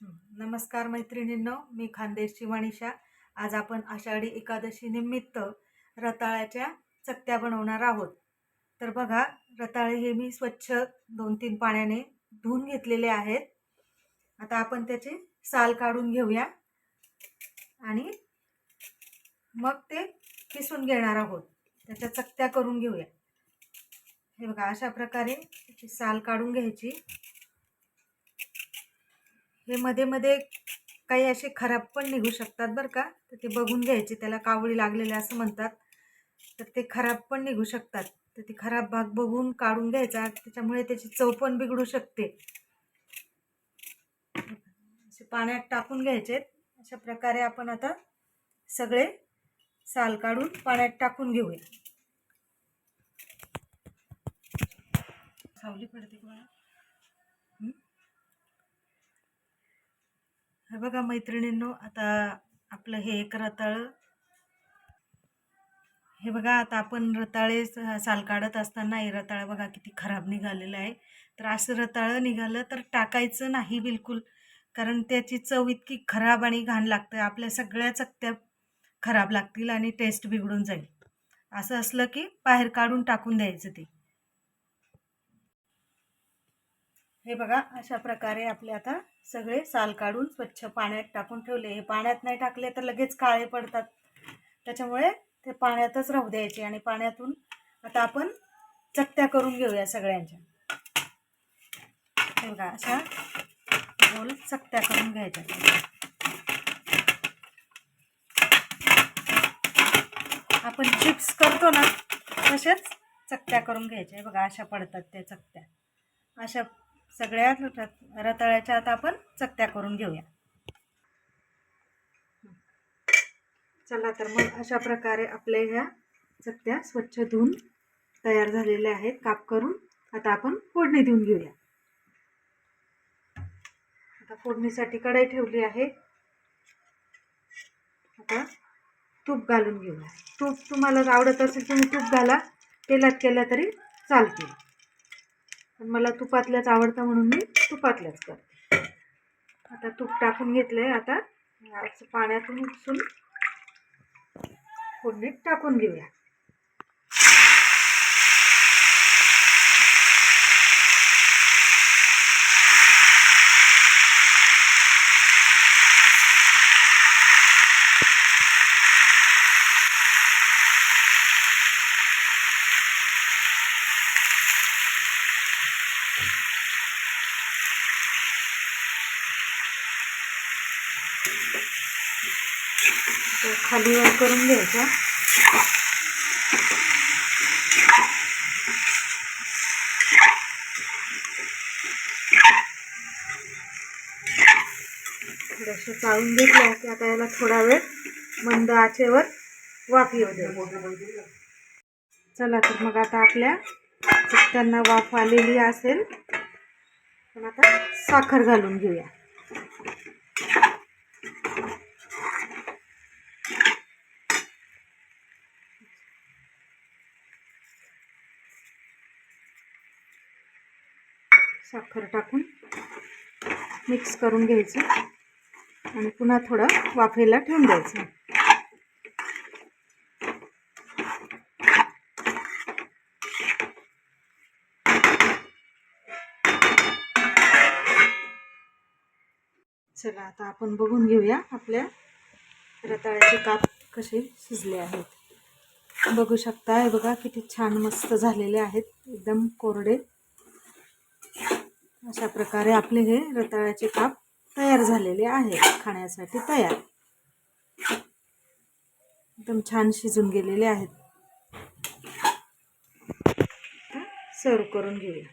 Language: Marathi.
नमस्कार मैत्रिणींनो, मी खानदेशची मनीषा। आज आपण आषाढी एकादशी निमित्त रताळ्याच्या चकत्या बनवणार आहोत। तर बघा, रताळे हे मी स्वच्छ 2-3 पाण्याने धुवून घेतलेले आहेत। आता आपण त्याचे साल काढून घेऊया आणि मग ते किसून घेणार आहोत। त्याच्या चकत्या करून घेऊया। हे बघा, अशा प्रकारे त्याची साल काढून घ्यायची। हे मध्ये मध्ये काही असे खराब पण निघू शकतात बरं का, तर ते बघून घ्यायचे। त्याला कावळी लागलेले असं म्हणतात, तर ते खराब पण निघू शकतात। तर ते खराब भाग बघून काढून घ्यायचा, त्याच्यामुळे त्याची चव पण बिघडू शकते। असे पाण्यात टाकून घ्यायचे। अशा प्रकारे आपण आता सगळे साल काढून पाण्यात टाकून घेऊया। सावली पडते का? हे बघा मैत्रिणींनो, आता आपलं हे एक रताळ, हे बघा, आता आपण रताळे साल काढत असताना हे रताळ बघा किती खराब निघालेलं आहे। तर असं रताळ निघालं तर टाकायचं नाही बिलकुल, कारण त्याची चव इतकी खराब आणि घाण लागते। आपल्या सगळ्या चकत्या खराब लागतील आणि टेस्ट बिघडून जाईल। असं असलं की बाहेर काढून टाकून द्यायचं ते। हे बघा, अशा प्रकारे आपले आता सगळे साल काढून स्वच्छ पाण्यात टाकून ठेवले। हे पाण्यात नाही टाकले तर लगेच काळे पडतात, त्याच्यामुळे ते पाण्यातच राहू द्यायचे। आणि पाण्यातून आता आपण चकत्या करून घेऊया सगळ्यांच्या। हे बघा, अशा गोल चकत्या करून घ्यायच्या। आपण चिप्स करतो ना, तसेच चकत्या करून घ्यायच्या। हे बघा, अशा पडतात त्या चकत्या। अशा सगळ्या रताळ्याच्या आता आपण चकत्या करून घेऊया। चला, तर मग अशा प्रकारे आपल्या ह्या चकत्या स्वच्छ धुवून तयार झालेल्या आहेत काप करून। आता आपण फोडणी देऊन घेऊया। आता फोडणीसाठी कढई ठेवली आहे। आता तूप घालून घेऊया। तूप तुम्हाला आवडत असेल तुम्ही तूप घाला, तेलात केलं तरी चालते, पण मला तुपातल्याच आवडतं म्हणून मी तुपातल्याच करते। आता तूप टाकून घेतलंय। आता पाण्यातून उपसून फोडणीत टाकून घेऊया। खाली वर करून घ्यायचा। थोडंसं चाळून घेतलं की आता याला थोडा वेळ मंद आचेवर वाफ येऊ द्यायची। चला, तर मग आता आपल्या चकत्यांना वाफ आलेली असेल, पण आता साखर घालून घेऊया। साखर टाकून मिक्स करून घ्यायचं आणि पुन्हा थोडं वाफेला ठेवून द्यायचं। चला, आता आपण बघून घेऊया आपल्या रताळ्याचे काप कसे शिजले आहेत। बघू शकता, हे बघा किती छान मस्त झालेले आहेत, एकदम कोरडे। अशा प्रकारे आपले हे रताळ्याचे काप तयार झालेले आहेत, खाण्यासाठी तयार। एकदम छान शिजून गेलेले आहेत। सर्व करून घेऊया।